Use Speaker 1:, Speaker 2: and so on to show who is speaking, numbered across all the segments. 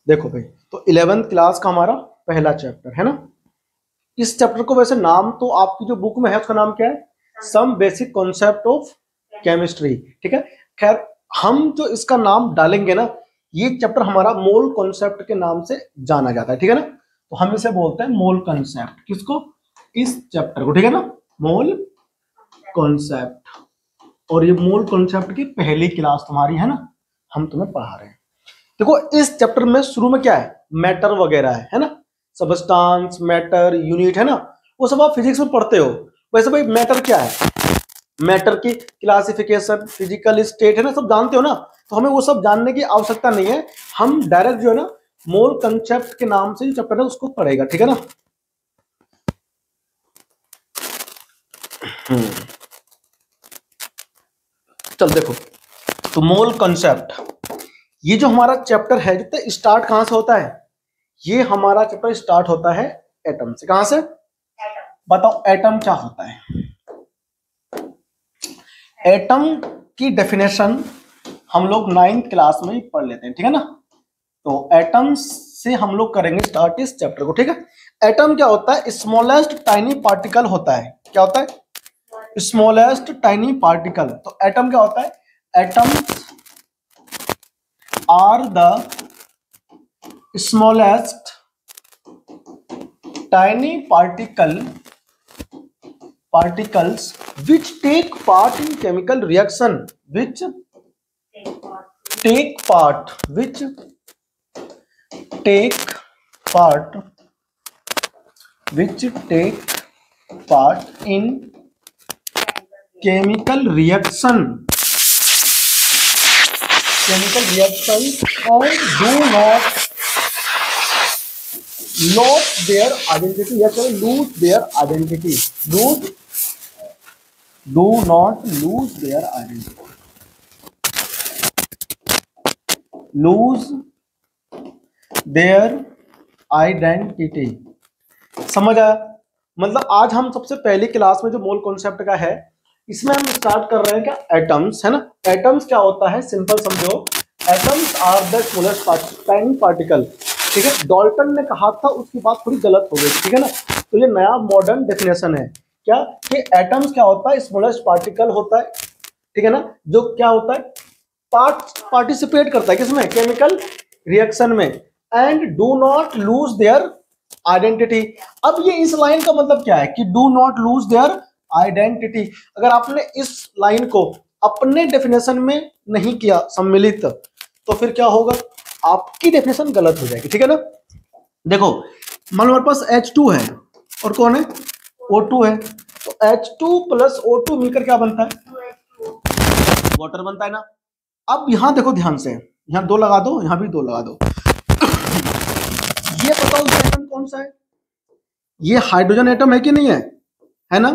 Speaker 1: देखो भाई, तो 11th क्लास का हमारा पहला चैप्टर है ना। इस चैप्टर को वैसे नाम तो आपकी जो बुक में है उसका नाम क्या है? Some basic concept of chemistry. ठीक है, खैर हम जो इसका नाम डालेंगे ना, ये चैप्टर हमारा मोल कॉन्सेप्ट के नाम से जाना जाता है। ठीक है ना, तो हम इसे बोलते हैं मोल कॉन्सेप्ट। किसको? इस चैप्टर को। ठीक है ना, मोल कॉन्सेप्ट। और ये मोल कॉन्सेप्ट की पहली क्लास तुम्हारी है ना, हम तुम्हें पढ़ा रहे हैं। देखो इस चैप्टर में शुरू में क्या है? मैटर वगैरह है ना, सबस्टांस, मैटर, यूनिट है ना, वो सब आप फिजिक्स में पढ़ते हो। वैसे भाई मैटर क्या है? मैटर की क्लासिफिकेशन, फिजिकल स्टेट है ना, सब जानते हो ना, तो हमें वो सब जानने की आवश्यकता नहीं है। हम डायरेक्ट जो है ना मोल कंसेप्ट के नाम से जो चैप्टर है उसको पढ़ेगा। ठीक है ना। चल देखो, तो मोल कंसेप्ट, ये जो हमारा चैप्टर है जो स्टार्ट कहां से होता है? ये हमारा चैप्टर स्टार्ट होता है एटम से। कहां से? बताओ एटम क्या होता है? एटम की डेफिनेशन हम लोग 9th क्लास में ही पढ़ लेते हैं। ठीक है ना, तो एटम से हम लोग करेंगे स्टार्ट इस चैप्टर को। ठीक है, एटम क्या होता है? स्मॉलेस्ट टाइनी पार्टिकल होता है। क्या होता है? Smallest tiny particle. तो एटम क्या होता है? Atoms are the smallest tiny particles which take part in chemical reaction, which take part in chemical reaction and do not lose their identity। या चलो lose their identity, do not lose their identity, lose their identity। समझ आया? मतलब आज हम सबसे पहली class में जो मोल कॉन्सेप्ट का है, इसमें हम स्टार्ट कर रहे हैं क्या? एटम्स है ना। एटम्स क्या होता है? सिंपल समझो, atoms are the smallest tiny particle. ठीक है, डाल्टन ने कहा था, उसकी बात थोड़ी गलत हो गई। ठीक है ना, तो ये नया मॉडर्न डेफिनेशन है क्या कि एटम्स क्या होता है? स्मॉलेस्ट पार्टिकल होता है। ठीक है ना, जो क्या होता है? पार्टिसिपेट करता है किसमें? केमिकल रिएक्शन में। And do not lose their identity. अब ये इस लाइन का मतलब क्या है कि do not lose their identity. अगर आपने इस लाइन को अपने डेफिनेशन में नहीं किया सम्मिलित, तो फिर क्या होगा? आपकी डेफिनेशन गलत हो जाएगी। ठीक है ना। देखो मान लो हमारे पास H2 है और कौन है? O2 है। तो H2 प्लस O2 मिलकर क्या बनता है? वाटर बनता है ना। अब यहां देखो ध्यान से, यहां 2 लगा दो, यहां भी 2 लगा दो। ये बताओ ये एटम कौन सा है? ये हाइड्रोजन एटम है कि नहीं है? है ना,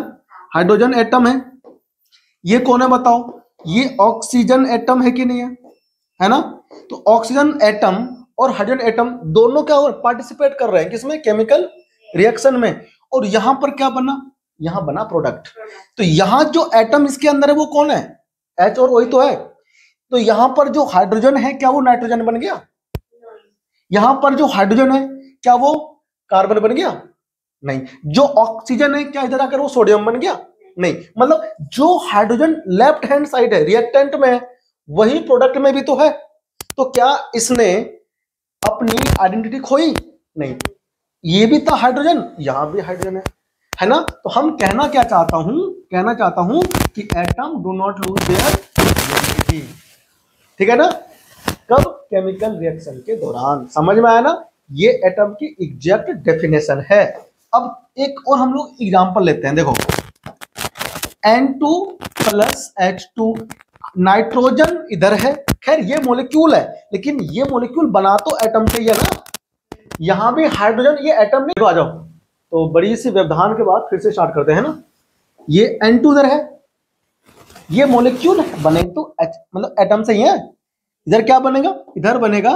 Speaker 1: हाइड्रोजन एटम है। ये कौन है बताओ? ये ऑक्सीजन एटम है कि नहीं है? है ना। तो ऑक्सीजन एटम और हाइड्रोजन एटम दोनों क्या पार्टिसिपेट कर रहे हैं किसमें? केमिकल रिएक्शन में। और यहां पर क्या बना? यहां बना प्रोडक्ट। तो यहां जो एटम इसके अंदर है वो कौन है? H और O तो है। तो यहां पर जो हाइड्रोजन है क्या वो नाइट्रोजन बन गया? यहां पर जो हाइड्रोजन है क्या वो कार्बन बन गया? नहीं। जो ऑक्सीजन है क्या इधर आकर वो सोडियम बन गया? नहीं। मतलब जो हाइड्रोजन लेफ्ट हैंड साइड है रिएक्टेंट में है, वही प्रोडक्ट में भी तो है। तो क्या इसने अपनी आइडेंटिटी खोई? नहीं। ये भी था हाइड्रोजन, यहां भी हाइड्रोजन है ना। तो हम कहना चाहता हूं कि atom do not lose their identity. ठीक है ना। कब? केमिकल रिएक्शन के दौरान। समझ में आया ना? ये एटम की एग्जैक्ट डेफिनेशन है। अब एक और हम लोग एग्जांपल लेते हैं। देखो N2 प्लस H2, नाइट्रोजन इधर है। खैर ये मॉलिक्यूल है, लेकिन ये मॉलिक्यूल बना तो एटम से ही है ना। यहां भी हाइड्रोजन, ये एटम नहीं। आ जाओ, तो बड़ी सी व्यवधान के बाद फिर से स्टार्ट करते हैं ना। ये N2 इधर है, ये मॉलिक्यूल है, बने तो मतलब एटम से ही है। इधर क्या बनेगा? इधर बनेगा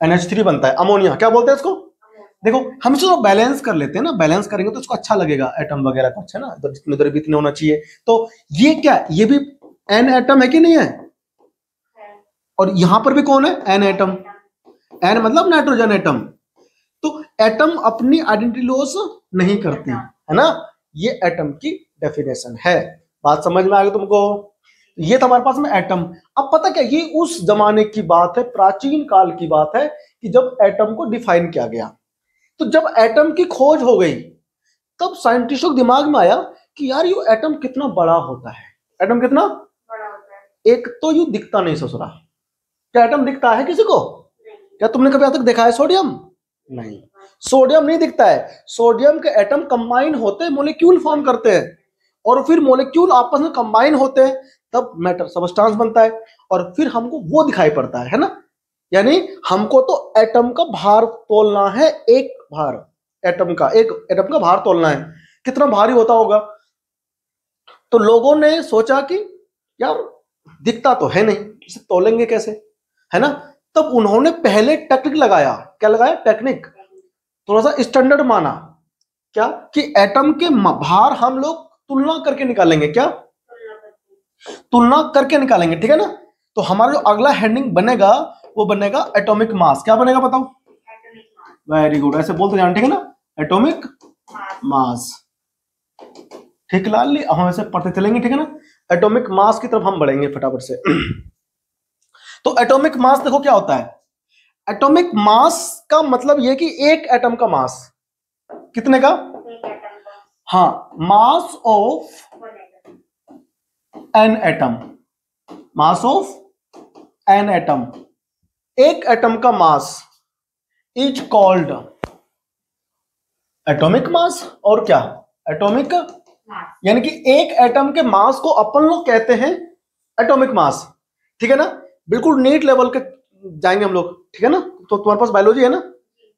Speaker 1: NH3 बनता है, अमोनिया। क्या बोलते हैं इसको? देखो हम इसको बैलेंस कर लेते हैं ना, बैलेंस करेंगे तो इसको अच्छा लगेगा, एटम वगैरह का अच्छा ना, इधर जितने इधर भी इतने होना चाहिए। तो ये क्या? ये भी N एटम है कि नहीं है? और यहां पर भी कौन है? N atom. N मतलब नाइट्रोजन एटम। तो एटम अपनी आइडेंटिटी लॉस नहीं करती, है ना। ये एटम की डेफिनेशन है। बात समझ में आ गई तुमको। ये था हमारे पास में एटम। अब पता क्या, ये उस जमाने की बात है, प्राचीन काल की बात है कि जब एटम को डिफाइन किया गया। तो जब एटम की खोज हो गई तब साइंटिस्टों के दिमाग में आया कि यार ये एटम कितना बड़ा होता है। एटम कितना बड़ा होता है। एक तो ये दिखता नहीं ससुरा। क्या एटम दिखता है किसी को? क्या तुमने कभी आज तक देखा है सोडियम? नहीं, सोडियम नहीं दिखता है। सोडियम के एटम कंबाइन होते हैं, मॉलिक्यूल फॉर्म करते हैं, और फिर मॉलिक्यूल आपस में कंबाइन होते हैं, तब मैटर सबस्टांस बनता है, और फिर हमको वो दिखाई पड़ता है ना। यानी हमको तो एटम का भार तोलना है, एक भार एटम का, एक एटम का भार तोलना है, कितना भारी होता होगा। तो लोगों ने सोचा कि यार दिखता तो है नहीं, इसे तोलेंगे कैसे, है ना। तब उन्होंने पहले टेक्निक लगाया। क्या लगाया? टेक्निक। थोड़ा सा स्टैंडर्ड माना। क्या कि एटम के भार हम लोग तुलना करके निकालेंगे। क्या? तुलना करके निकालेंगे, ठीक है ना। तो हमारा जो अगला हेडिंग बनेगा वो बनेगा एटॉमिक मास। क्या बनेगा बताओ? वेरी गुड, ऐसे बोलते जाना, ठीक है ना। Atomic mass. ठीक लाल, अब हम ऐसे पढ़ते चलेंगे, ठीक है ना। एटॉमिक मास की तरफ हम बढ़ेंगे फटाफट से। तो एटॉमिक मास देखो क्या होता है। एटॉमिक मास का मतलब यह कि एक एटम का मास कितने का? हाँ, mass of an atom. Mass of an atom, एक एटम का mass is called atomic mass. और क्या? एटॉमिक, यानी कि एक एटम के मास को अपन लोग कहते हैं एटॉमिक मास, ठीक है ना। बिल्कुल नीट लेवल के जाएंगे हम लोग, ठीक है ना। तो तुम्हारे पास बायोलॉजी है ना,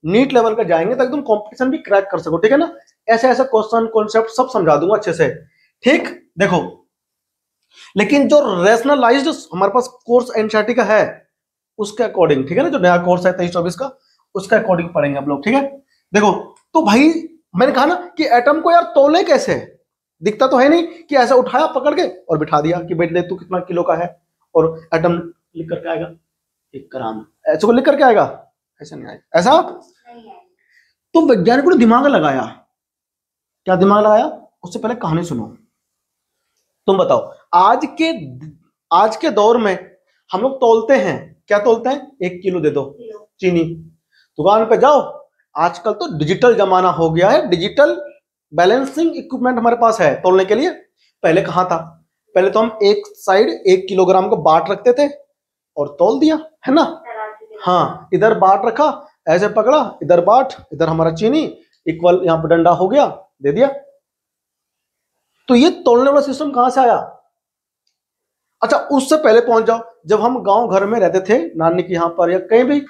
Speaker 1: नीट लेवल का जाएंगे ताकि तुम कंपटीशन भी क्रैक कर सको, ठीक है ना। ऐसे ऐसे क्वेश्चन कॉन्सेप्ट सब समझा दूंगा अच्छे से, ठीक। देखो, लेकिन जो रैशनलाइज्ड हमारे पास कोर्स एनसीईआरटी का है उसके अकॉर्डिंग, ठीक है ना, जो नया कोर्स है 23-24 का, उसके अकॉर्डिंग पढ़ेंगे हम लोग, ठीक है। देखो, तो भाई मैंने कहा ना कि एटम को यार तोले कैसे, दिखता तो है नहीं कि ऐसा उठाया पकड़ के और बिठा दिया कि बेट देख तू कितना किलो का है, और एटम लिख करके आएगा 1 ग्राम, ऐसे को लिख करके आएगा, ऐसा नहीं आएगा, ऐसा तो वैज्ञानिकों ने दिमाग लगाया। क्या दिमाग लगाया? उससे पहले कहानी सुनो। तुम बताओ, आज के दौर में हम लोग तोलते हैं, क्या तोलते हैं? 1 किलो दे दो चीनी, दुकान पे जाओ। आजकल तो डिजिटल जमाना हो गया है, डिजिटल बैलेंसिंग इक्विपमेंट हमारे पास है तोलने के लिए। पहले कहां था? पहले तो हम एक साइड 1 किलोग्राम को बाट रखते थे और तोल दिया, है ना। हाँ, इधर बाट रखा, ऐसे पकड़ा, इधर बाट, इधर हमारा चीनी, इक्वल यहां पर डंडा हो गया, दे दिया। तो ये तोलने वाला सिस्टम कहां से आया? अच्छा, उससे पहले पहुंच जाओ, जब हम गांव घर में रहते थे नानी के यहां पर या कहीं भी,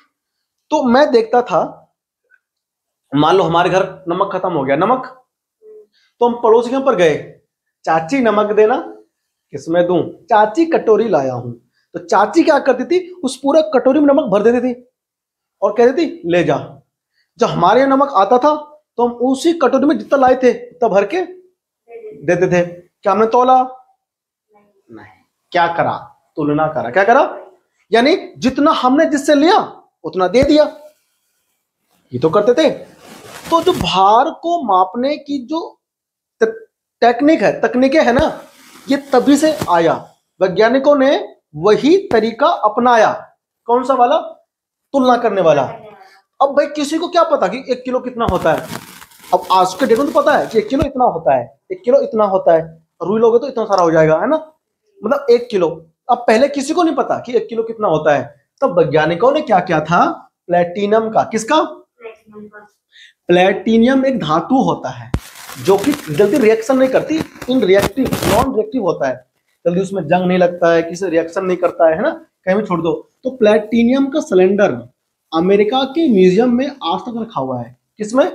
Speaker 1: तो मैं देखता था, मान लो हमारे घर नमक खत्म हो गया, नमक, तो हम पड़ोसी के पर गए, चाची नमक देना, किसमें दूं? चाची कटोरी लाया हूं। तो चाची क्या करती थी, उस पूरे कटोरी में नमक भर देती थी और कहती थी ले जा। जब हमारे यहाँ नमक आता था तो हम उसी कटोरी में जितना लाए थे उतना भर के देते थे। क्या हमने तोला? नहीं। क्या करा? तुलना करा। क्या करा? यानी जितना हमने जिससे लिया उतना दे दिया, ये तो करते थे। तो जो भार को मापने की जो टेक्निक है, तकनीकें है ना, ये तभी से आया। वैज्ञानिकों ने वही तरीका अपनाया। कौन सा वाला? तुलना करने वाला। अब भाई किसी को क्या पता कि 1 किलो कितना होता है? अब आज के डेट में तो पता है कि 1 किलो इतना होता है, 1 किलो इतना होता है, रुई लोगे तो इतना सारा हो जाएगा, है ना, मतलब 1 किलो। अब पहले किसी को नहीं पता कि 1 किलो कितना होता है। तब वैज्ञानिकों ने क्या किया था? प्लेटिनम का, किसका? प्लेटिनियम एक धातु होता है जो कि जल्दी रिएक्शन नहीं करती, इन रिएक्टिव, नॉन रिएक्टिव होता है, जल्दी उसमें जंग नहीं लगता है, किसी रिएक्शन नहीं करता है ना, कहीं भी छोड़ दो। तो प्लेटिनियम का सिलेंडर अमेरिका के म्यूजियम में आज तक रखा हुआ है। किसमें?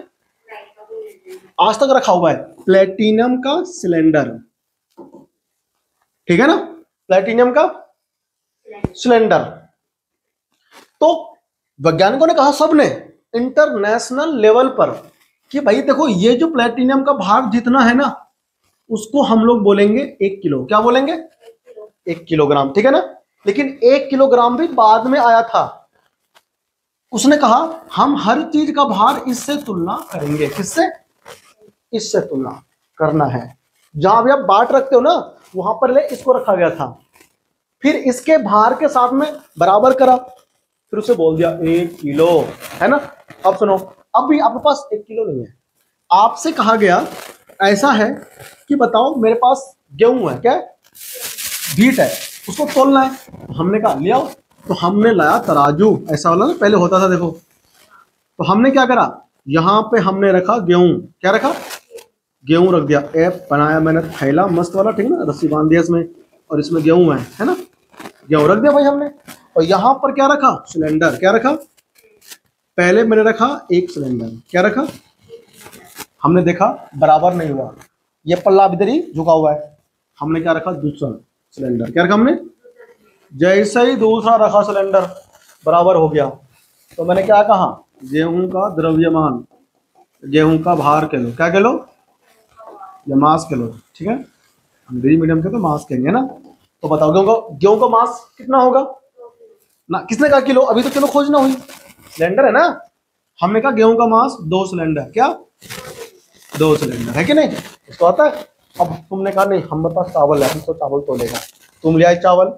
Speaker 1: आज तक रखा हुआ है प्लेटिनियम का सिलेंडर, ठीक है ना, प्लेटिनियम का सिलेंडर। तो वैज्ञानिकों ने कहा, सबने इंटरनेशनल लेवल पर, कि भाई देखो ये जो प्लेटिनियम का भाग जितना है ना, उसको हम लोग बोलेंगे 1 किलो। क्या बोलेंगे? 1 किलोग्राम, ठीक है ना। लेकिन 1 किलोग्राम भी बाद में आया था। उसने कहा हम हर चीज का भार इससे तुलना करेंगे। किससे? इससे तुलना करना है। जहां भी आप बाट रखते हो ना, वहां पर ले इसको रखा गया था, फिर इसके भार के साथ में बराबर करा, फिर उसे बोल दिया 1 किलो, है ना। अब सुनो, अब भी आपके पास 1 किलो नहीं है, आपसे कहा गया ऐसा है कि बताओ मेरे पास गेहूं है, क्या बीट है, उसको तोलना है। हमने कहा ले आओ, तो हमने लाया तराजू, ऐसा वाला ना पहले होता था देखो। तो हमने क्या करा, यहाँ पे हमने रखा गेहूं, क्या रखा, गेहूं रख दिया। ऐप बनाया मैंने थैला मस्त वाला, ठीक है ना, रस्सी बांध दिया इसमें, और इसमें गेहूं है ना, गेहूं रख दिया भाई हमने। और यहाँ पर क्या रखा, सिलेंडर, क्या रखा, पहले मैंने रखा एक सिलेंडर, क्या रखा, हमने देखा बराबर नहीं हुआ, ये पल्ला इधर ही झुका हुआ है, हमने क्या रखा, दूसरा सिलेंडर, क्या रखा हमने, जैसे ही दूसरा रखा सिलेंडर बराबर हो गया, तो मैंने क्या कहा, गेहूं का द्रव्यमान, गेहूं का भार किलो, क्या किलो, या मास किलो, ठीक है, अंग्रेजी मीडियम के तो मास कहेंगे ना। तो बताओ गेहूं का मास कितना होगा ना, किसने कहा किलो, अभी तो किलो खोजना हुई, सिलेंडर है ना, हमने कहा गेहूं का मास 2 सिलेंडर, क्या 2 सिलेंडर है कि नहीं, इसको आता है। अब तुमने कहा नहीं हमारे पास चावल है, हम तो चावल तोलेगा, तुम ले आए चावल,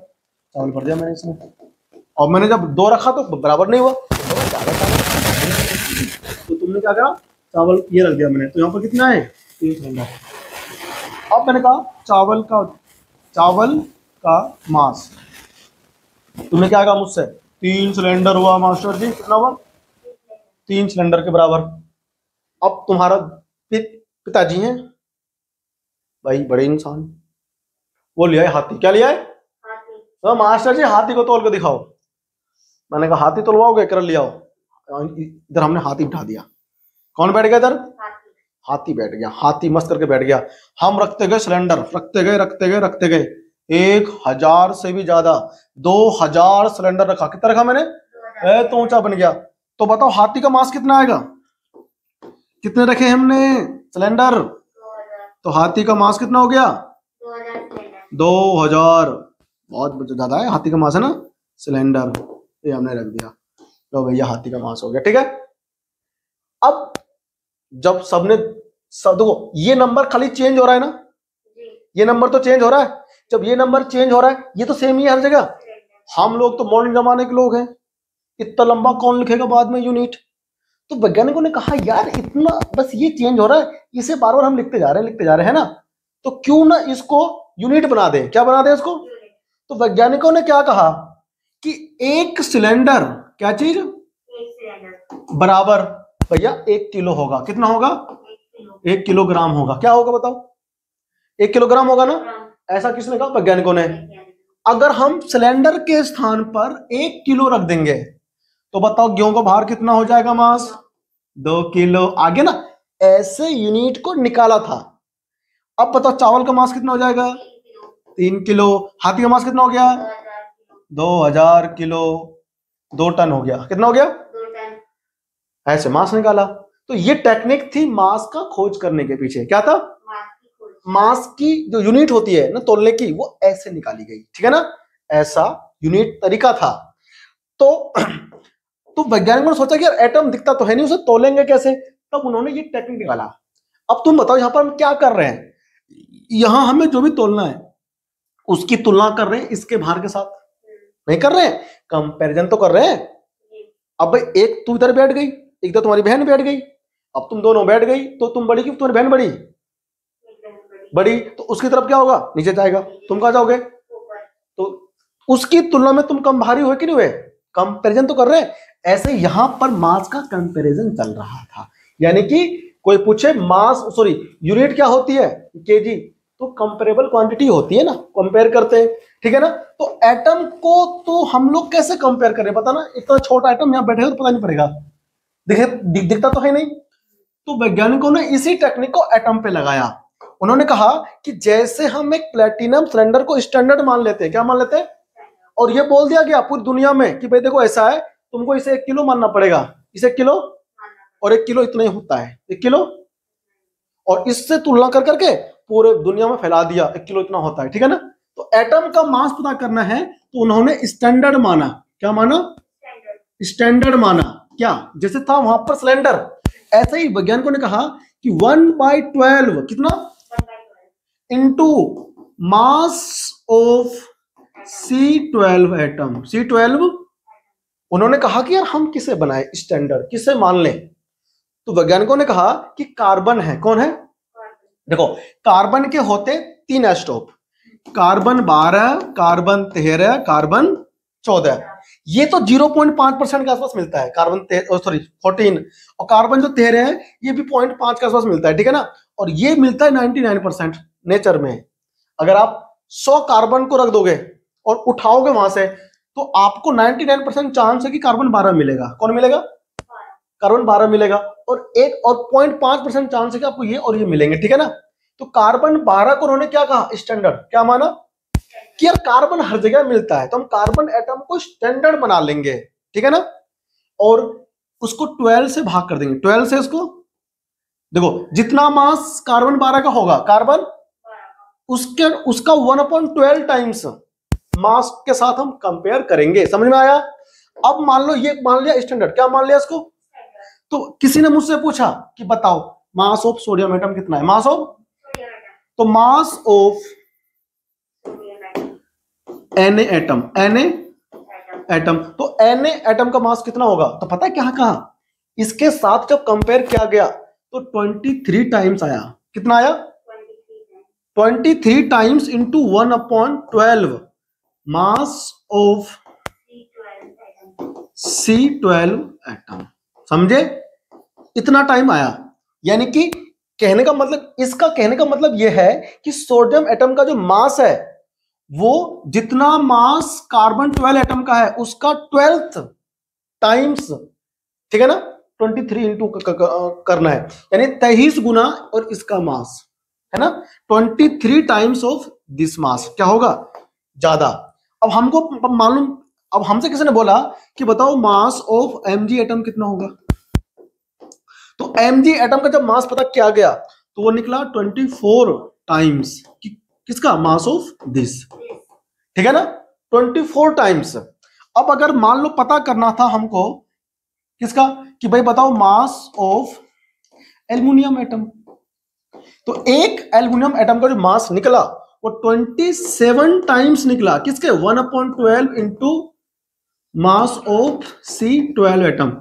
Speaker 1: चावल भर दिया मैंने इसमें, और मैंने जब 2 रखा तो बराबर नहीं हुआ, तो तुमने क्या करा, चावल ये रख दिया मैंने, तो यहाँ पर कितना है, 3 सिलेंडर। अब मैंने कहा चावल का मास, तुमने क्या कहा मुझसे, 3 सिलेंडर हुआ मास्टर जी, कितना हुआ, 3 सिलेंडर के बराबर। अब तुम्हारा पिताजी हैं भाई, बड़े इंसान, वो लिया है हाथी, क्या लिया है, तो मास्टर जी हाथी को तोल के दिखाओ। मैंने कहा हाथी तोलवाओगे, कर लिया, इधर हमने हाथी बिठा दिया, कौन बैठ गया इधर, हाथी बैठ गया, हाथी मस्त करके बैठ गया। हम रखते गए सिलेंडर, रखते गए 1000 से भी ज्यादा, 2000 सिलेंडर रखा, कितना रखा मैंने, तो ऊंचा बन गया। तो बताओ हाथी का मास कितना आएगा, कितने रखे हमने सिलेंडर, तो हाथी का मास कितना हो गया, 2000, बहुत ज्यादा है हाथी का मास, है ना, सिलेंडर, ये हमने रख दिया, तो भैया हाथी का मास हो गया, ठीक है। अब जब सबने सब देखो, ये नंबर खाली चेंज हो रहा है ना, ये नंबर तो चेंज हो रहा है, जब ये नंबर चेंज हो रहा है, ये तो सेम ही है हर जगह। हम लोग तो मॉडर्न जमाने के लोग हैं, इतना लंबा कौन लिखेगा बाद में यूनिट। तो वैज्ञानिकों ने कहा यार इतना बस ये चेंज हो रहा है, इसे बार बार हम लिखते जा रहे हैं ना, तो क्यों ना इसको यूनिट बना दे, क्या बना दे इसको। तो वैज्ञानिकों ने क्या कहा कि एक सिलेंडर, क्या चीज, बराबर भैया 1 किलो होगा, कितना होगा, 1 किलोग्राम होगा, क्या होगा बताओ, 1 किलोग्राम होगा ना, ऐसा किसने कहा, वैज्ञानिकों ने। अगर हम सिलेंडर के स्थान पर 1 किलो रख देंगे, तो बताओ गेहूं का भार कितना हो जाएगा, मास 2 किलो, आगे ना ऐसे यूनिट को निकाला था। अब बताओ चावल का मास कितना हो जाएगा, 3 किलो, हाथी का मास कितना हो गया, 2000 किलो, 2 टन हो गया, कितना हो गया, 2 टन, ऐसे मास निकाला। तो ये टेक्निक थी मास का खोज करने के पीछे, क्या था, मास की जो यूनिट होती है ना तोलने की, वो ऐसे निकाली गई, ठीक है ना, ऐसा यूनिट तरीका था। तो वैज्ञानिकों ने सोचा कि यार एटम दिखता तो है नहीं, उसे तोलेंगे कैसे, तब उन्होंने ये टेक्निक निकाला। अब तुम बताओ यहां पर हम क्या कर रहे हैं, यहां हमें जो भी तोलना है उसकी तुलना कर रहे हैं इसके भार के साथ, नहीं कर रहे हैं, कंपैरिजन तो कर रहे हैं। अब भाई एक तू इधर बैठ गई, एक तो तुम्हारी बहन बैठ गई, अब तुम दोनों बैठ गई, तो तुम बड़ी की तुम्हारी बहन बड़ी, तो उसकी तरफ क्या होगा, नीचे जाएगा, तुम कहां जाओगे, तो उसकी तुलना में तुम कम भारी हुए कि नहीं हुए, कंपैरिजन तो कर रहे हैं। ऐसे यहां पर मास का कंपैरिजन चल रहा था, यानी कि कोई पूछे मास सॉरी यूनिट क्या होती है, केजी, तो कंपेरेबल क्वांटिटी होती है ना, कंपेयर करते हैं, ठीक है ना। तो एटम को तो हम लोग कैसे कंपेयर करें, पता ना, इतना छोटा एटम यहां बैठे तो पता नहीं पड़ेगा, दिखता तो है नहीं। तो वैज्ञानिकों ने इसी टेक्निक को एटम पे लगाया। उन्होंने कहा कि जैसे हम एक प्लेटिनम सिलेंडर को स्टैंडर्ड मान लेते हैं, क्या मान लेते हैं, और ये बोल दिया गया पूरी दुनिया में कि भाई देखो ऐसा है, तुमको इसे 1 किलो मानना पड़ेगा, इसे 1 किलो, और 1 किलो इतना ही होता है, 1 किलो, और इससे तुलना कर करके पूरे दुनिया में फैला दिया 1 किलो इतना होता है, ठीक है ना। तो एटम का मास पता करना है तो उन्होंने स्टैंडर्ड माना, क्या माना, स्टैंडर्ड माना, क्या जैसे था वहां पर सिलेंडर, ऐसे ही वैज्ञानिकों ने कहा कि 1/12 कितना into mass of C12 atom. C12 उन्होंने कहा कि यार हम किसे बनाए स्टैंडर्ड, किसे मान लें? तो वैज्ञानिकों ने कहा कि कार्बन है, कौन है? देखो कार्बन के होते 3 एस्टॉप, कार्बन 12, कार्बन 13, कार्बन 14। ये तो 0.5% के आसपास मिलता है, कार्बन 14, और कार्बन जो 13 है ये भी 0.5 के आसपास मिलता है, ठीक है ना। और ये मिलता है 99% नेचर में। अगर आप 100 कार्बन को रख दोगे और उठाओगे वहां से, तो आपको 99% चांस है कि कार्बन 12 मिलेगा। कौन मिलेगा? कार्बन 12 मिलेगा। और 0.5% चांस है कि आपको ये और ये मिलेंगे, ठीक है ना। तो कार्बन 12 को उन्होंने क्या कहा? स्टैंडर्ड। क्या माना? कि यार कार्बन हर जगह मिलता है, तो हम कार्बन एटम को स्टैंडर्ड बना लेंगे, ठीक है ना। और उसको 12 से भाग कर देंगे, 12 से इसको, देखो जितना मास कार्बन 12 का होगा, कार्बन उसका 1/12 टाइम्स मास के साथ हम कंपेयर करेंगे। समझ में आया? अब मान लो ये मान लिया स्टैंडर्ड, क्या मान लिया इसको? तो किसी ने मुझसे पूछा कि बताओ मास ऑफ सोडियम एटम कितना है? मास ऑफ, तो mass of Na atom, Na atom, तो Na एटम का मास कितना होगा? तो पता है क्या कहा? इसके साथ जब कंपेयर किया गया तो 23 टाइम्स आया। कितना आया? 23 times into 1/12 mass of C12 atom. समझे? इतना टाइम आया। यानी कि कहने का मतलब, इसका कहने का मतलब यह है कि सोडियम एटम का जो मास है वो जितना मास कार्बन 12 एटम का है उसका 12th टाइम्स, ठीक है ना। 23 इंटू करना है, यानी 23 गुना, और इसका मास है ना 23 टाइम्स ऑफ दिस मास। क्या होगा? ज्यादा। अब हमको मालूम, अब हमसे किसी ने बोला कि बताओ मास ऑफ Mg एटम कितना होगा? तो Mg एटम का जब मास पता किया गया तो वो निकला 24 टाइम्स किसका? मास ऑफ दिस, ठीक है ना, 24 टाइम्स। अब अगर मान लो पता करना था हमको किसका, कि भाई बताओ मास ऑफ एल्युमिनियम एटम, तो एक एल्युमिनियम एटम का जो मास निकला वो 27 टाइम्स निकला। किसके? 1/12 into mass of C12 atom.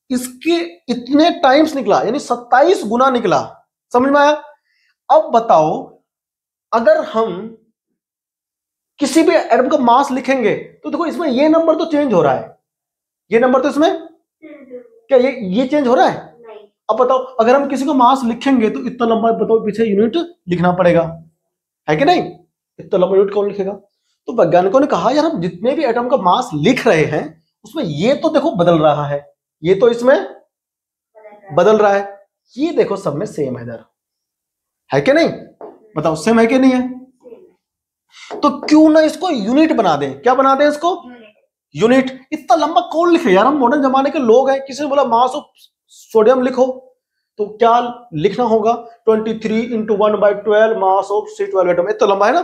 Speaker 1: इसके इतने टाइम्स निकला, यानी 27 गुना निकला। समझ में आया? अब बताओ अगर हम किसी भी एटम का मास लिखेंगे तो देखो इसमें ये नंबर तो चेंज हो रहा है, ये नंबर तो इसमें क्या ये चेंज हो रहा है? अब बताओ अगर हम किसी को मास लिखेंगे तो इतना लंबा, बताओ पीछे यूनिट लिखना पड़ेगा, है कि नहीं? इतना लंबा यूनिट कौन लिखेगा? तो वैज्ञानिकों ने कहा यार हम जितने भी एटम का मास लिख रहे हैं उसमें ये तो देखो बदल रहा है, ये तो इसमें बदल रहा है, ये देखो सब में सेम है इधर, है कि नहीं? बताओ सेम है कि नहीं है? तो क्यों ना इसको यूनिट बना दें? क्या बना दें इसको? यूनिट। इतना लंबा कौन लिखे यार, हम मॉडर्न जमाने के लोग हैं। किसी ने बोला मास ऑफ सोडियम लिखो तो क्या लिखना होगा? 23 into 1/12 mass of C12 atom. इतना लंबा है ना,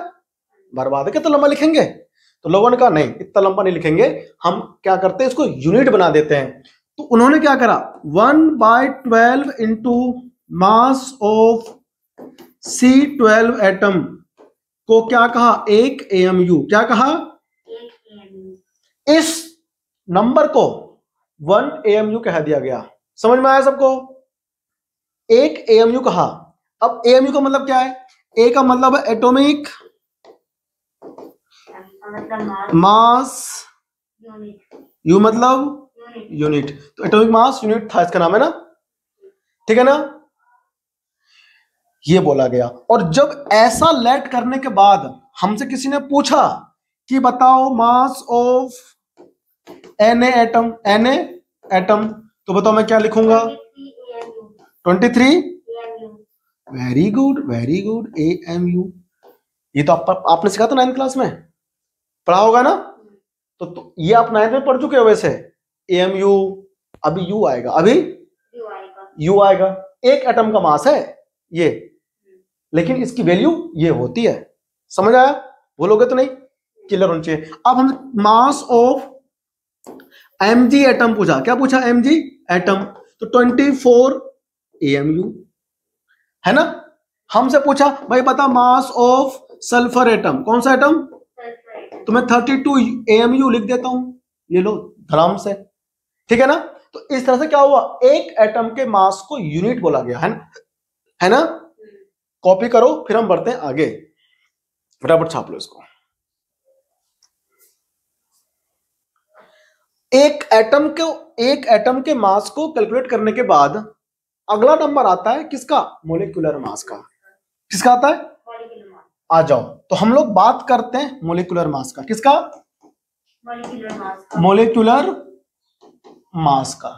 Speaker 1: बर्बाद है। कितना लंबा लिखेंगे? तो लोगों ने कहा नहीं इतना लंबा नहीं लिखेंगे, हम क्या करते हैं इसको यूनिट बना देते हैं। तो उन्होंने क्या करा? 1/12 into mass of C12 atom को क्या कहा? 1 AMU। क्या कहा? इस नंबर को 1 AMU कह दिया गया। समझ में आया सबको? 1 AMU कहा। अब AMU का मतलब क्या है? A का मतलब है एटॉमिक मास, U मतलब यूनिट, तो एटॉमिक मास यूनिट था, इसका नाम है ना, ठीक है ना। ये बोला गया। और जब ऐसा लेट करने के बाद हमसे किसी ने पूछा कि बताओ mass of Na atom, Na atom, तो बताओ मैं क्या लिखूंगा? 23। Very good very good, AMU। ये तो आपने सीखा था 9th क्लास में, पढ़ा होगा ना। तो ये आप 9th में पढ़ चुके हो वैसे। AMU, अभी U आएगा, अभी U आएगा। एक एटम का मास है ये, लेकिन इसकी वैल्यू ये होती है। समझ आया? बोलोगे तो नहीं, क्लियर होना चाहिए। अब हम मास ऑफ Mg एटम पूछा। क्या पूछा? Mg एटम, तो 24 AMU है ना। हमसे पूछा भाई बता मास ऑफ सल्फर एटम, कौन सा एटम, तो मैं 32 AMU लिख देता हूं, ये लो आराम से, ठीक है ना। तो इस तरह से क्या हुआ, एक एटम के मास को यूनिट बोला गया है ना। कॉपी करो, फिर हम बढ़ते हैं आगे, फटाफट छाप लो इसको। एक एटम के मास को कैलकुलेट करने के बाद अगला नंबर आता है किसका, मोलिकुलर मास का। किसका आता है, आ जाओ, तो हम लोग बात करते हैं मोलिकुलर मास का। किसका, मोलिकुलर मास का,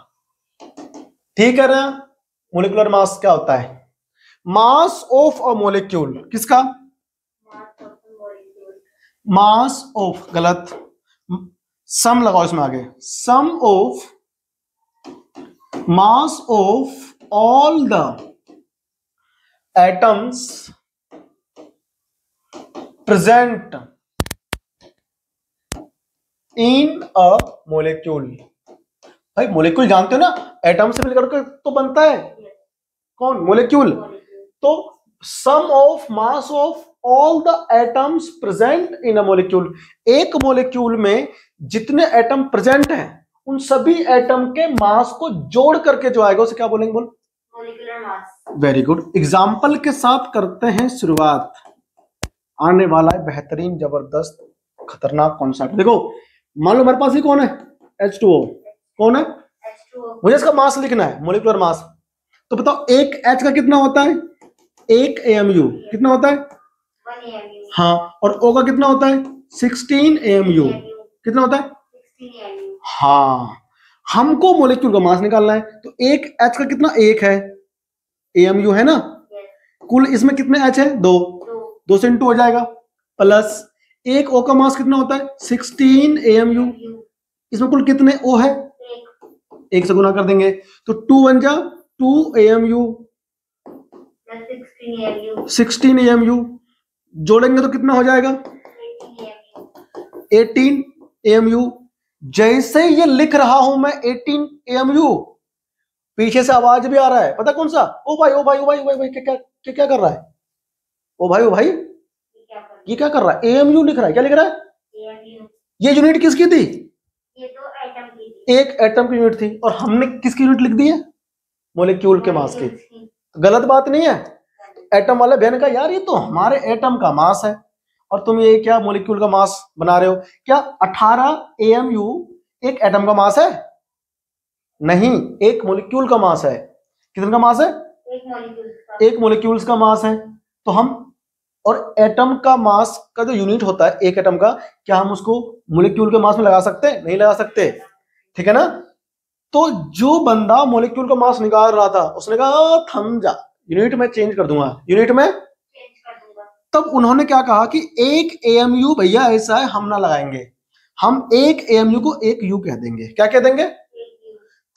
Speaker 1: ठीक है ना। मोलिकुलर मास क्या होता है, मास ऑफ अ मोलिक्यूल, किसका, मास ऑफ, गलत, सम लगाओ इसमें आगे, sum of mass of all the atoms present in a molecule. भाई मोलिक्यूल जानते हो ना, एटम से मिलकर के तो बनता है कौन, मोलिक्यूल। तो sum of mass of all the atoms present in a molecule, एक मोलिक्यूल में जितने एटम प्रेजेंट हैं उन सभी एटम के मास को जोड़ करके जो आएगा उसे क्या बोलेंगे, बोल, molecular mass. Very good, example के साथ करते हैं शुरुआत। आने वाला है बेहतरीन, जबरदस्त, खतरनाक कॉन्सेप्ट। देखो मान लो मेरे पास ही कौन है, H2O, कौन है, H2O। मुझे इसका मास लिखना है, मोलिकुलर मास। तो बताओ एक H का कितना होता है, एक AMU, कितना होता है, 1 AMU। हाँ, और O का कितना होता है, 16 AMU, कितना होता है, 16 AMU। हाँ, हमको मोलिक्यूल का मास निकालना है, तो एक H का कितना, एक है, AMU है ना, कुल इसमें कितने H है, दो से इंटू हो जाएगा, प्लस एक O का मास कितना होता है, 16 AMU, इसमें कुल कितने O है, एक से गुना कर देंगे, तो 2 बन जा 2 AMU, 16 AMU जोड़ेंगे तो कितना हो जाएगा, 18 AMU। जैसे ये लिख रहा हूं मैं 18 AMU, पीछे से आवाज भी आ रहा है, पता कौन सा, ओ भाई ओ भाई ओ भाई ओ भाई, क्या कर रहा है, ओ भाई ये क्या कर रहा है, AMU लिख रहा है, क्या लिख रहा है, ये यूनिट किसकी थी, ये तो एटम की थी, एक एटम की यूनिट थी, और हमने किसकी यूनिट लिख दी है, मोलिक्यूल के मास की। गलत बात नहीं है, एटम वाले बहन का यार ये तो हमारे एटम का मास है, और तुम ये क्या मोलिक्यूल का मास बना रहे हो, क्या 18 AMU एक एटम का मास है, नहीं, एक मोलिक्यूल का मास है। कितने का मास है, एक मोलिक्यूल्स का मास है। तो हम, और एटम का मास का जो यूनिट होता है एक एटम का, क्या हम उसको मोलिक्यूल के मास में लगा सकते हैं, नहीं लगा सकते, ठीक है ना। तो जो बंदा मोलिक्यूल का मास निकाल रहा था उसने कहा थम जा, यूनिट में चेंज कर दूंगा, यूनिट में चेंज कर दूंगा। तब उन्होंने क्या कहा कि एक AMU भैया ऐसा है हम ना लगाएंगे, हम एक AMU को एक U कह देंगे, क्या कह देंगे,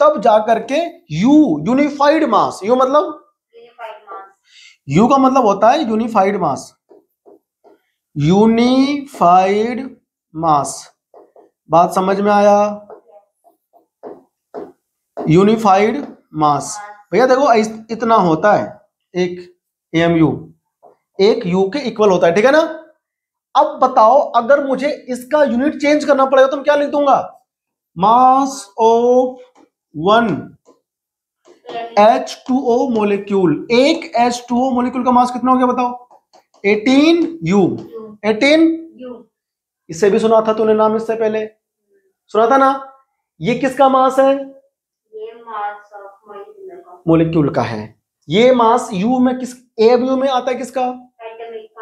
Speaker 1: तब जाकर के U, यूनिफाइड मास, U मतलब U का मतलब होता है यूनिफाइड मास, यूनिफाइड मास, बात समझ में आया, यूनिफाइड मास। भैया देखो इतना होता है एक AMU, एक U के इक्वल होता है, ठीक है ना। अब बताओ अगर मुझे इसका यूनिट चेंज करना पड़ेगा तो मैं क्या लिख दूंगा, मास ऑफ 1 H2O मोलिक्यूल, एक H2O मोलिक्यूल का मास कितना हो गया बताओ, 18U, 18U। इससे भी सुना था तूने नाम, इससे पहले सुना था ना। ये किसका मास है, ये मास ऑफ मोलिक्यूल का है। ये मास U में किस, AMU में आता है किसका,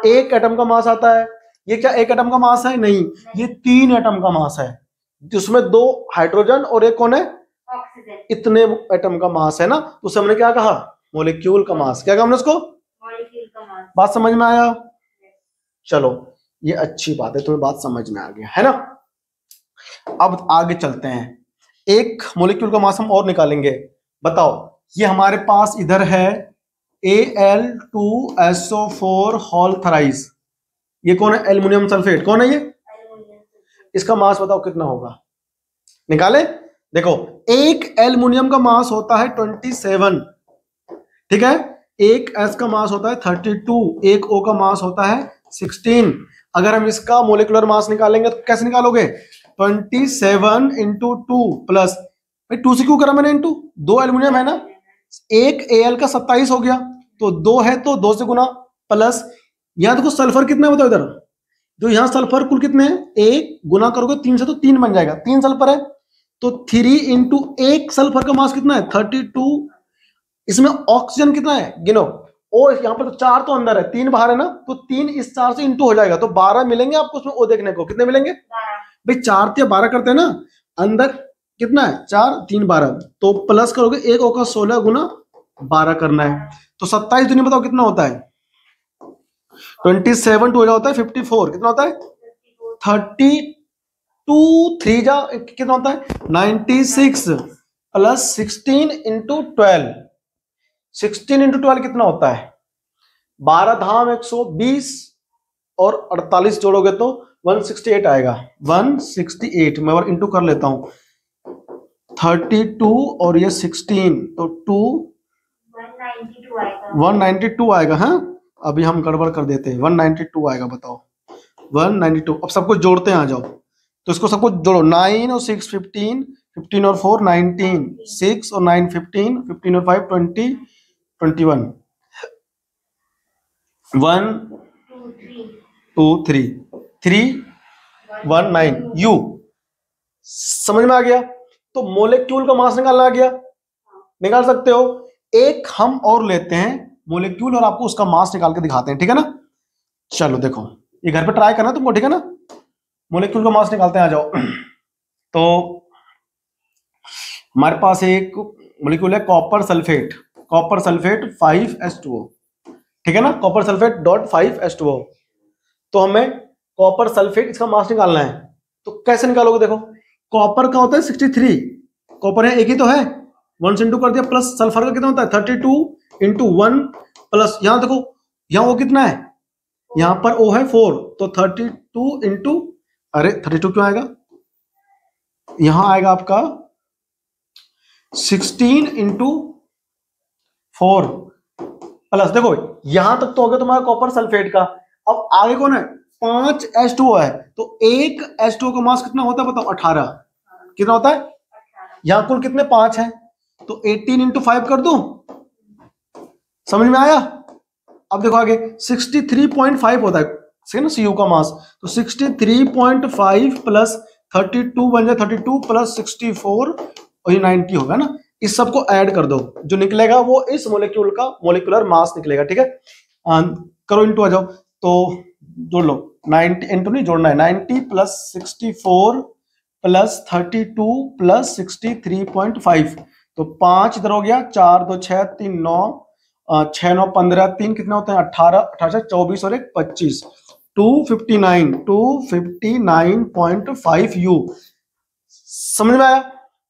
Speaker 1: एक एटम का मास आता है। ये क्या एक एटम का मास है, नहीं, ये 3 एटम का मास है, जिसमें 2 हाइड्रोजन और एक कौन है, ऑक्सीजन, इतने एटम का मास है ना। तो उसे हमने क्या कहा, मोलिक्यूल का मास, क्या कहा हमने उसको, मोलिक्यूल का मास। बात समझ में आया, चलो ये अच्छी बात है, तुम्हें बात समझ में आ गया है ना। अब आगे चलते हैं, एक मोलिक्यूल का मास हम और निकालेंगे। बताओ ये हमारे पास इधर है Al2SO4 होल थराइस, ये कौन है, एल्युमिनियम सल्फेट, कौन है ये, इसका मास बताओ कितना होगा, निकाले, देखो एक एल्युमिनियम का मास होता है 27, ठीक है, एक एस का मास होता है 32, एक ओ का मास होता है 16। अगर हम इसका मोलिकुलर मास निकालेंगे तो कैसे निकालोगे? 27 इंटू 2 प्लस, भाई 2 से क्यों करा मैंने इंटू, 2 एल्युमिनियम है ना, एक एल का 27 हो गया, तो 2 है तो 2 से गुना, प्लस यहां देखो सल्फर कितना है बताओ इधर, जो यहां सल्फर कुल कितने हैं, एक गुना करोगे 3 से तो 3 बन जाएगा, 3 सल्फर है, तो 3 इंटू एक सल्फर का मास कितना है 32। इसमें ऑक्सीजन कितना है गिनो, ओ यहाँ पर तो 4 तो अंदर है 3 बाहर है ना, तो 3 इस 4 से इंटू हो जाएगा, तो 12 मिलेंगे आपको उसमें ओ देखने को, कितने मिलेंगे भाई, 4 से 12 करते हैं ना, अंदर कितना है 4 3 12, तो प्लस करोगे एक ओ का 16 गुना 12 करना है, तो 27 दुनिया बताओ कितना होता है, 27 टू होता है 54, कितना होता है 32, 3 जा कितना होता है 96, प्लस 16 इंटू 12, 16 इंटू 12 कितना होता है 12 धाम 120 और 48 जोड़ोगे तो 168 आएगा, 168 मैं और इंटू कर लेता हूं, 32 और ये 16 तो 192 आएगा। हाँ अभी हम गड़बड़ कर देते हैं, 192 आएगा, बताओ 192। अब सब कुछ जोड़ते हैं, आ जाओ, तो इसको सब कुछ जोड़ो, 9 और 6 15, 15 और 4 19, 6 और 9 15, 15 और 5 20, 21, 1 2 3 3 1 9 यू, समझ में आ गया? तो मोलेक्यूल का मास निकालना आ गया, निकाल सकते हो। एक हम और लेते हैं मोलेक्यूल और आपको उसका मास निकाल के दिखाते हैं, ठीक है ना? चलो देखो ये घर पे ट्राई करना तुमको, ठीक है ना? मोलेक्यूल का मास निकालते हैं, आ जाओ। तो हमारे पास एक मोलेक्यूल है copper sulphate, copper sulphate 5H2O, ठीक है ना, कॉपर सल्फेट डॉट 5H2O। तो हमें कॉपर सल्फेट इसका मास निकालना है, तो कैसे निकालोगे? देखो कॉपर का होता है 63, कॉपर है एक ही तो है, 1 से इंटू कर दिया, प्लस सल्फर का कितना होता है 32 इंटू 1 प्लस, यहां देखो यहां वो कितना है, यहां पर ओ है 4, तो 32 इंटू, अरे 32 क्यों आएगा, यहां आएगा आपका 16 इंटू 4 प्लस, देखो यहां तक तो हो गया तुम्हारा कॉपर सल्फेट का। अब आगे कौन है, 5H2O है, तो एक H2O का मास कितना होता है बताओ, 18, कितना होता है, यहां कुल कितने 5 है, तो 18 इंटू 5 कर दूं, समझ में आया? अब देखो आगे 63.5 होता है ना सीयू का मास, तो 63.5 प्लस 32 बन जाए 32 प्लस 64 और ये 90 होगा ना, इस सबको ऐड कर दो, जो निकलेगा वो इस मोलेक्यूल का मोलिकुलर मास निकलेगा, ठीक है? करो इंटू, आ जाओ, तो जोड़ लो, 90 इंटू नहीं जोड़ना है, 90 प्लस 64 प्लस 32 प्लस 63.5, तो 5 इधर हो गया, 4 2 6 3 9, 6 9 15, 3 कितने होते हैं 18, 18 24 और 1 25, 259.5 यू, समझ में आया?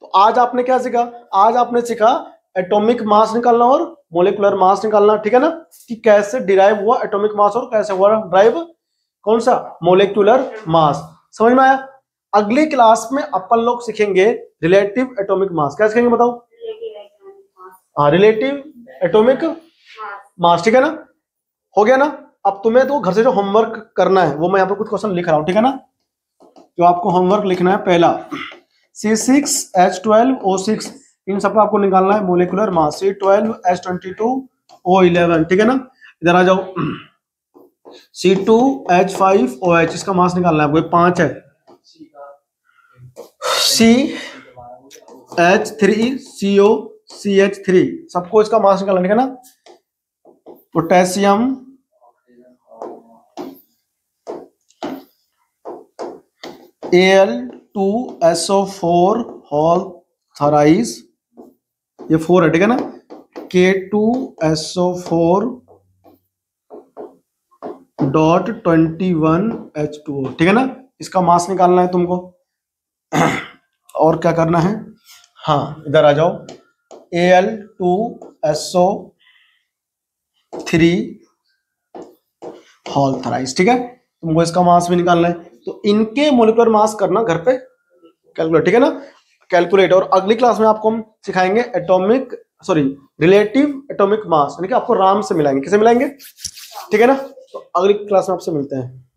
Speaker 1: तो आज आपने क्या सीखा, आज आपने सीखा एटॉमिक मास निकालना और मोलिकुलर मास निकालना, ठीक है ना, कि कैसे डिराइव हुआ एटॉमिक मास और कैसे हुआ ड्राइव कौन सा मोलिकुलर मास, समझ में आया? अगली क्लास में अपन लोग सीखेंगे रिलेटिव एटॉमिक मास, क्या सीखेंगे बताओ? हाँ रिलेटिव एटॉमिक मास, ठीक है ना, हो गया ना? अब तुम्हें तो घर से जो होमवर्क करना है वो मैं यहाँ पर कुछ क्वेश्चन लिख रहा हूं, ठीक है ना? जो आपको होमवर्क लिखना है, पहला C6H12O6, इन सबको आपको निकालना है मोलिकुलर मास, C12H22O11, ठीक है ना? इधर आ जाओ, C2H5OH, इसका मास निकालना है आपको, 5 है, CH3COCH3, सबको इसका मास निकालना, ठीक है ना? पोटेशियम Al2SO4 होल थराइज, ये 4 है, ठीक है ना? K2SO4 डॉट 21H2O, ठीक है ना? इसका मास निकालना है तुमको। और क्या करना है, हाँ इधर आ जाओ, Al2SO3 होल थराइज, ठीक है? तुमको इसका मास भी निकालना है, तो इनके मोलिकुलर मास करना घर पे कैलकुलेट, ठीक है ना? कैलकुलेट। और अगली क्लास में आपको हम सिखाएंगे रिलेटिव एटॉमिक मास, यानी कि आपको राम से मिलाएंगे। किसे मिलाएंगे? ठीक है ना। तो अगली क्लास में आपसे मिलते हैं।